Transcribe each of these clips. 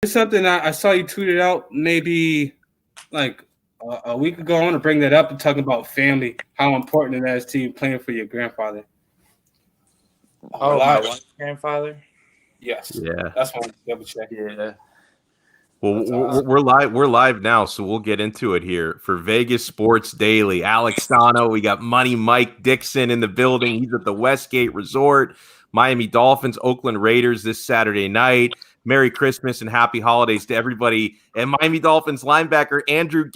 It's something I saw you tweeted out maybe like a week ago. I want to bring that up and talk about family, how important it is to you playing for your grandfather. We're Oh, my live. one grandfather. Yes, Yeah. that's one double check. Yeah. Well, That's we're awesome. we're live. We're live now, so we'll get into it here for Vegas Sports Daily. Alex Sano, we got Money Mike Dixon in the building. He's at the Westgate Resort. Miami Dolphins, Oakland Raiders this Saturday night. Merry Christmas and happy holidays to everybody. And Miami Dolphins linebacker Andrew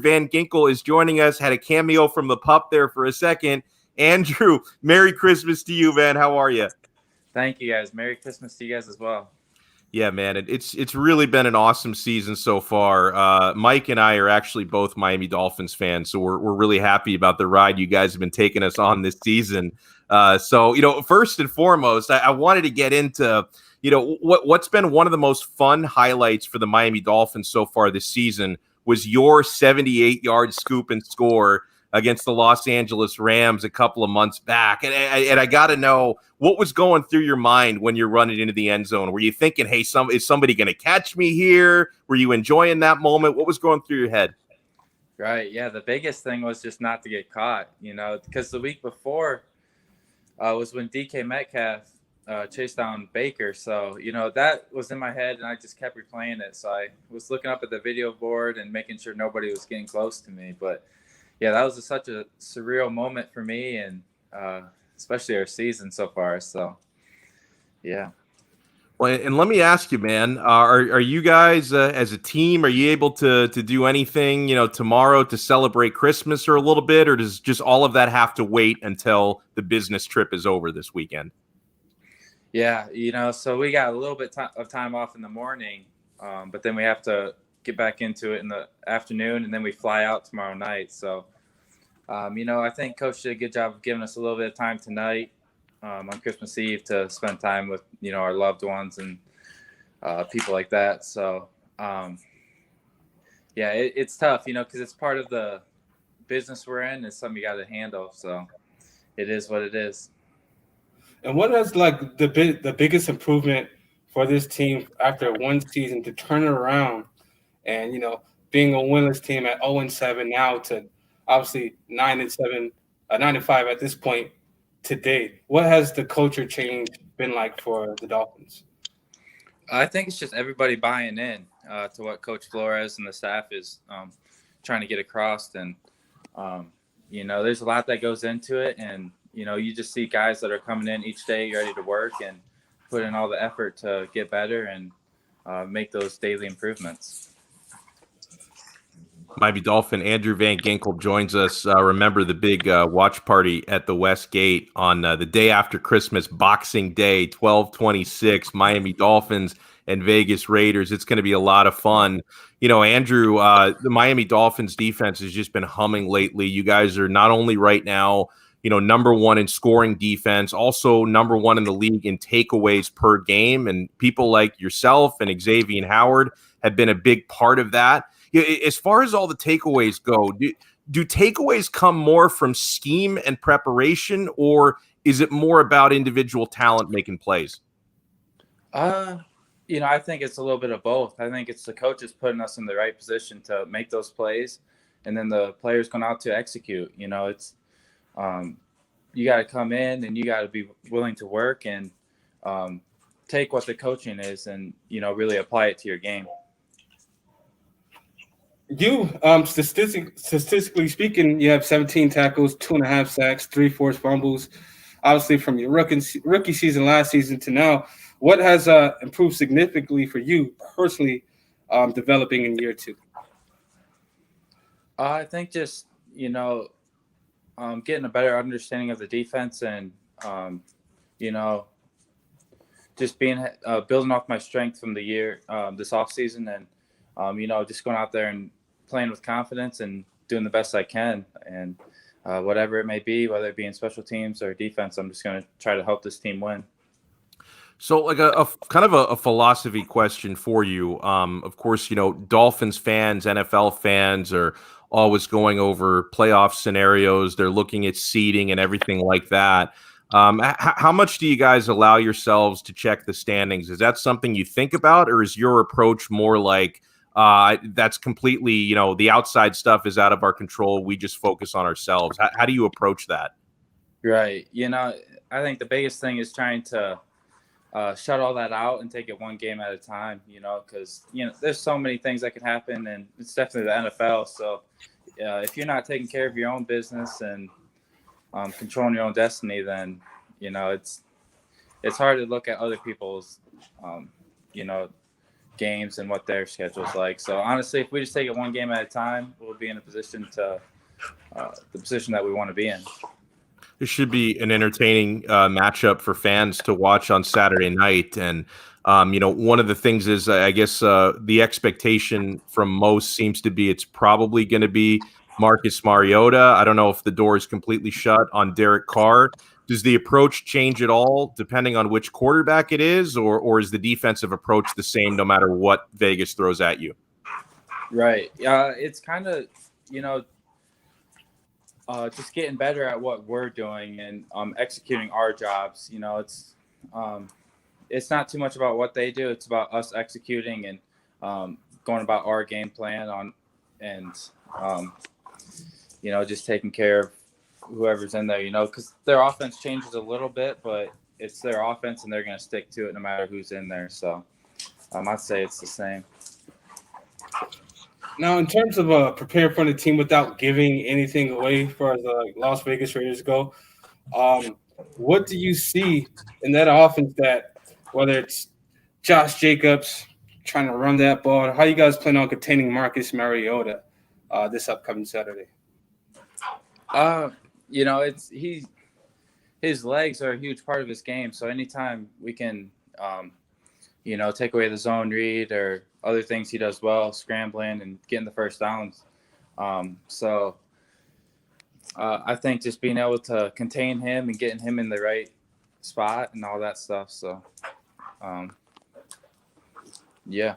Van Ginkel is joining us. Had a cameo from the pup there for a second. Andrew, Merry Christmas to you, man. How are you? Thank you, guys. Merry Christmas to you guys as well. Yeah, man, it's really been an awesome season so far. Mike and I are actually both Miami Dolphins fans, so we're really happy about the ride you guys have been taking us on this season. So first and foremost, I wanted to get into what's been one of the most fun highlights for the Miami Dolphins so far this season was your 78-yard scoop and score against the Los Angeles Rams a couple of months back. And I got to know what was going through your mind when you're running into the end zone. Were you thinking, hey, is somebody going to catch me here? Were you enjoying that moment? What was going through your head? Right. Yeah. The biggest thing was just not to get caught, because the week before was when DK Metcalf chased down Baker. So, that was in my head and I just kept replaying it. So I was looking up at the video board and making sure nobody was getting close to me. But yeah, that was such a surreal moment for me and especially our season so far. So, yeah. Well, and let me ask you, man, are you guys as a team, are you able to do anything, tomorrow to celebrate Christmas or a little bit, or does just all of that have to wait until the business trip is over this weekend? Yeah, so we got a little bit of time off in the morning, but then we have to get back into it in the afternoon, and then we fly out tomorrow night. So, I think Coach did a good job of giving us a little bit of time tonight on Christmas Eve to spend time with, our loved ones and people like that. So, yeah, it's tough, because it's part of the business we're in. It's something you got to handle. So it is what it is. And what is like the biggest improvement for this team after one season to turn it around and being a winless team at 0-7 now to obviously 9-7, 9-5 at this point to date? What has the culture change been like for the Dolphins? I think it's just everybody buying in to what Coach Flores and the staff is trying to get across. And, there's a lot that goes into it. And, you just see guys that are coming in each day ready to work and put in all the effort to get better and make those daily improvements. Miami Dolphin Andrew Van Ginkel joins us. Remember the big watch party at the Westgate on the day after Christmas, Boxing Day, 12/26, Miami Dolphins and Vegas Raiders. It's going to be a lot of fun. Andrew, the Miami Dolphins defense has just been humming lately. You guys are not only right now, number one in scoring defense, also number one in the league in takeaways per game. And people like yourself and Xavier Howard have been a big part of that. As far as all the takeaways go, do takeaways come more from scheme and preparation, or is it more about individual talent making plays? I think it's a little bit of both. I think it's the coaches putting us in the right position to make those plays, and then the players going out to execute. It's you got to come in and you got to be willing to work and take what the coaching is and really apply it to your game. You, statistically speaking, you have 17 tackles, 2.5 sacks, 3 forced fumbles. Obviously, from your rookie season last season to now, what has improved significantly for you personally developing in year two? I think just, getting a better understanding of the defense and, just being building off my strength from the year this offseason and, just going out there and playing with confidence and doing the best I can. And whatever it may be, whether it be in special teams or defense, I'm just going to try to help this team win. So like a kind of a philosophy question for you. Of course, Dolphins fans, NFL fans are always going over playoff scenarios. They're looking at seeding and everything like that. How much do you guys allow yourselves to check the standings? Is that something you think about, or is your approach more like that's completely, the outside stuff is out of our control, we just focus on ourselves? How do you approach that? Right. I think the biggest thing is trying to shut all that out and take it one game at a time, because, there's so many things that can happen, and it's definitely the NFL. So if you're not taking care of your own business and controlling your own destiny, then, it's hard to look at other people's, games and what their schedule's like. So honestly, if we just take it one game at a time, we'll be in a position to the position that we want to be in. This should be an entertaining matchup for fans to watch on Saturday night. And, one of the things is, I guess, the expectation from most seems to be it's probably going to be Marcus Mariota. I don't know if the door is completely shut on Derek Carr. Does the approach change at all depending on which quarterback it is, or is the defensive approach the same no matter what Vegas throws at you? Right. It's kind of, just getting better at what we're doing and executing our jobs. It's not too much about what they do. It's about us executing and going about our game plan and just taking care of whoever's in there, because their offense changes a little bit, but it's their offense and they're going to stick to it no matter who's in there. So I'd say it's the same. Now, in terms of preparing for the team without giving anything away for the Las Vegas Raiders go, what do you see in that offense that, whether it's Josh Jacobs trying to run that ball, how you guys plan on containing Marcus Mariota this upcoming Saturday? His legs are a huge part of his game. So anytime we can, take away the zone read or other things he does well, scrambling and getting the first downs. I think just being able to contain him and getting him in the right spot and all that stuff. So, yeah.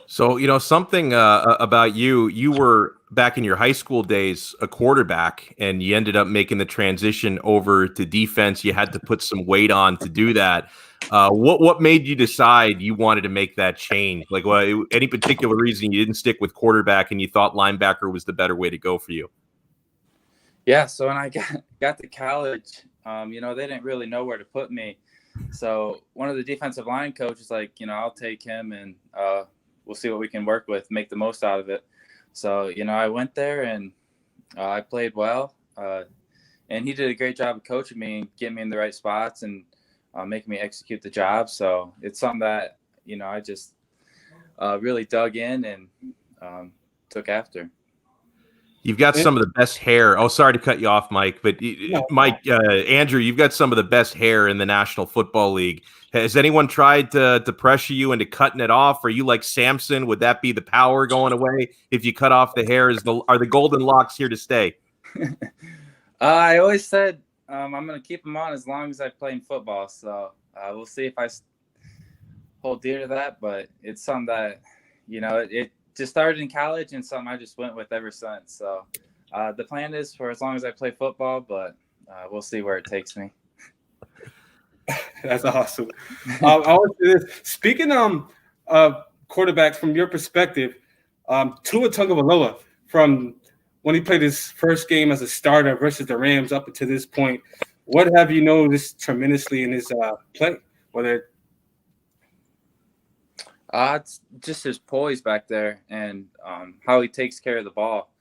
So, something about you were back in your high school days a quarterback, and you ended up making the transition over to defense. You had to put some weight on to do that. What made you decide you wanted to make that change? Like, any particular reason you didn't stick with quarterback and you thought linebacker was the better way to go for you? Yeah, so when I got to college, they didn't really know where to put me. So one of the defensive line coaches like, I'll take him and we'll see what we can work with, make the most out of it. So, I went there and I played well. And he did a great job of coaching me and getting me in the right spots and making me execute the job. So it's something that, I just really dug in and took after. You've got some of the best hair. Oh, sorry to cut you off, Mike. But Mike, Andrew, you've got some of the best hair in the National Football League. Has anyone tried to pressure you into cutting it off? Are you like Samson? Would that be the power going away if you cut off the hair? Are the golden locks here to stay? I always said I'm going to keep them on as long as I play in football. So we'll see if I hold dear to that. But it's something that, it just started in college and something I just went with ever since. So the plan is for as long as I play football, but we'll see where it takes me. That's awesome. I want to say this. Speaking of quarterbacks, from your perspective, Tua Tagovailoa, from when he played his first game as a starter versus the Rams up until this point, what have you noticed tremendously in his play? It's just his poise back there and how he takes care of the ball.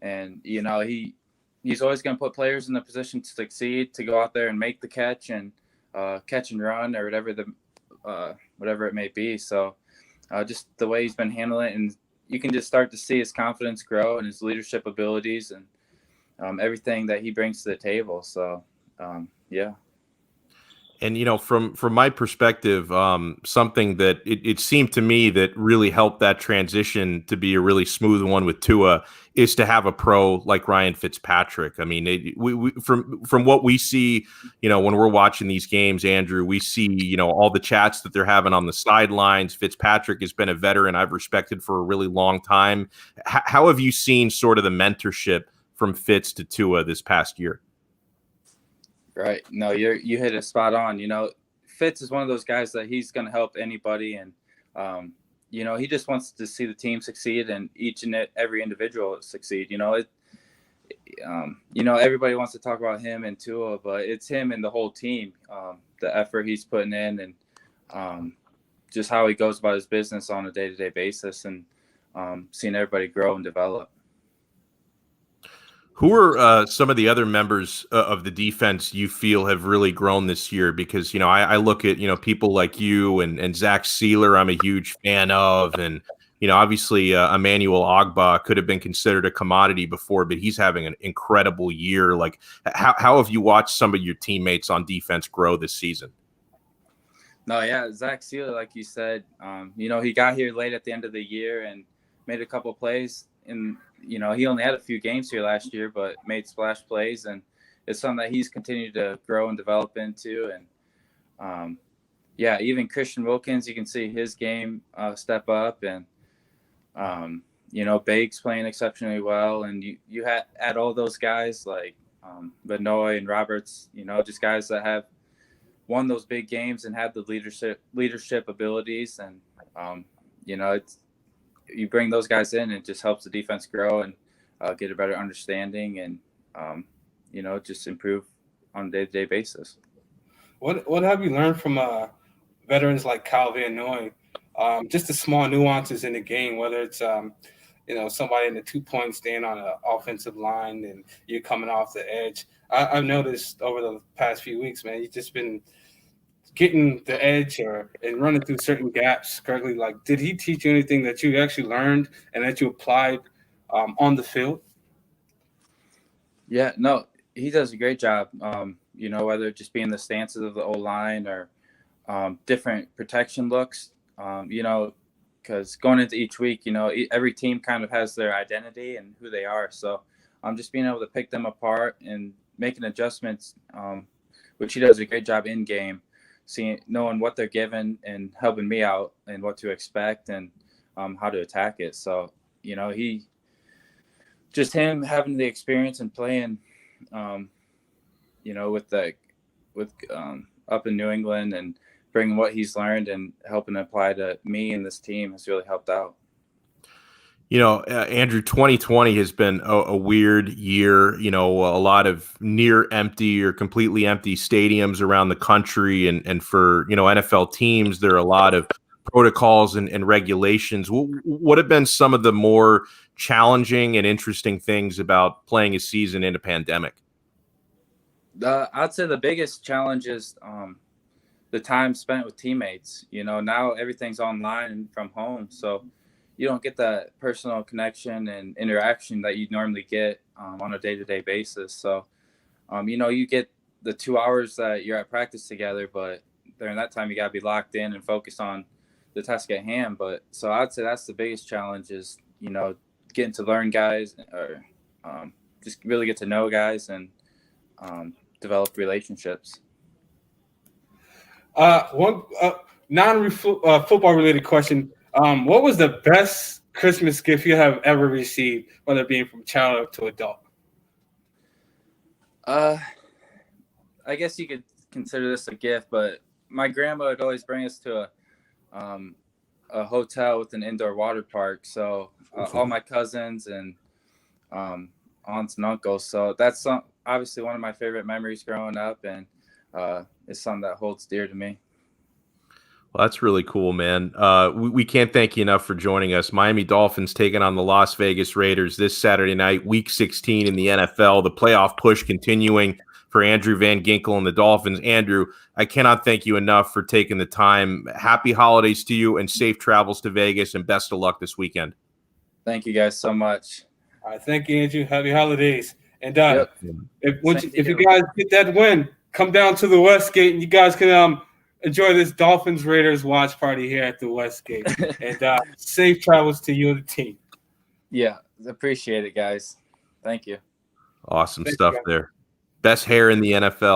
And, he's always going to put players in the position to succeed, to go out there and make the catch and catch and run or whatever it may be. So just the way he's been handling it, and you can just start to see his confidence grow and his leadership abilities and everything that he brings to the table. So, yeah. And, from my perspective, something that it seemed to me that really helped that transition to be a really smooth one with Tua is to have a pro like Ryan Fitzpatrick. I mean, we from what we see, when we're watching these games, Andrew, we see, all the chats that they're having on the sidelines. Fitzpatrick has been a veteran I've respected for a really long time. How have you seen sort of the mentorship from Fitz to Tua this past year? Right. No, you hit it spot on. Fitz is one of those guys that he's going to help anybody, and he just wants to see the team succeed and each and every individual succeed. Everybody wants to talk about him and Tua, but it's him and the whole team. The effort he's putting in, and just how he goes about his business on a day-to-day basis, and seeing everybody grow and develop. Who are some of the other members of the defense you feel have really grown this year? Because, I look at, people like you and Zach Sealer, I'm a huge fan of. And, obviously Emmanuel Ogbah could have been considered a commodity before, but he's having an incredible year. Like, how have you watched some of your teammates on defense grow this season? No, yeah, Zach Sealer, like you said, he got here late at the end of the year and made a couple plays. And, he only had a few games here last year, but made splash plays. And it's something that he's continued to grow and develop into. And, even Christian Wilkins, you can see his game step up. And, Bake's playing exceptionally well. And you add all those guys like Benoit and Roberts, just guys that have won those big games and have the leadership abilities. And, you bring those guys in, it just helps the defense grow and get a better understanding and, just improve on a day-to-day basis. What have you learned from veterans like Kyle Van Noy? Just the small nuances in the game, whether it's, somebody in the 2-point stand on an offensive line and you're coming off the edge. I've noticed over the past few weeks, man, you've just been getting the edge and running through certain gaps correctly. Like, did he teach you anything that you actually learned and that you applied on the field? Yeah, no, he does a great job. Whether it just being the stances of the O-line or different protection looks, because going into each week, every team kind of has their identity and who they are. So just being able to pick them apart and making adjustments, which he does a great job in game. Knowing what they're given and helping me out and what to expect and how to attack it. So, him having the experience and playing, with up in New England and bringing what he's learned and helping apply to me and this team has really helped out. Andrew, 2020 has been a weird year, a lot of near empty or completely empty stadiums around the country. And for, NFL teams, there are a lot of protocols and regulations. What have been some of the more challenging and interesting things about playing a season in a pandemic? I'd say the biggest challenge is the time spent with teammates. Now everything's online and from home. So you don't get that personal connection and interaction that you normally get on a day-to-day basis. So, you get the 2 hours that you're at practice together, but during that time, you got to be locked in and focus on the task at hand. But so I'd say that's the biggest challenge is, getting to learn guys or just really get to know guys and develop relationships. One non-football related question. What was the best Christmas gift you have ever received, whether it being from child to adult? I guess you could consider this a gift, but my grandma would always bring us to a hotel with an indoor water park. So all my cousins and aunts and uncles. So that's obviously one of my favorite memories growing up, and it's something that holds dear to me. Well, that's really cool, man. We can't thank you enough for joining us. Miami Dolphins taking on the Las Vegas Raiders this Saturday night, Week 16 in the NFL. The playoff push continuing for Andrew Van Ginkel and the Dolphins. Andrew, I cannot thank you enough for taking the time. Happy holidays to you and safe travels to Vegas, and best of luck this weekend. Thank you guys so much. All right, thank you, Andrew. Happy holidays. And if you guys get that win, come down to the Westgate and you guys can enjoy this Dolphins Raiders watch party here at the Westgate. And safe travels to you and the team. Yeah, appreciate it, guys. Thank you. Awesome stuff there. Best hair in the NFL.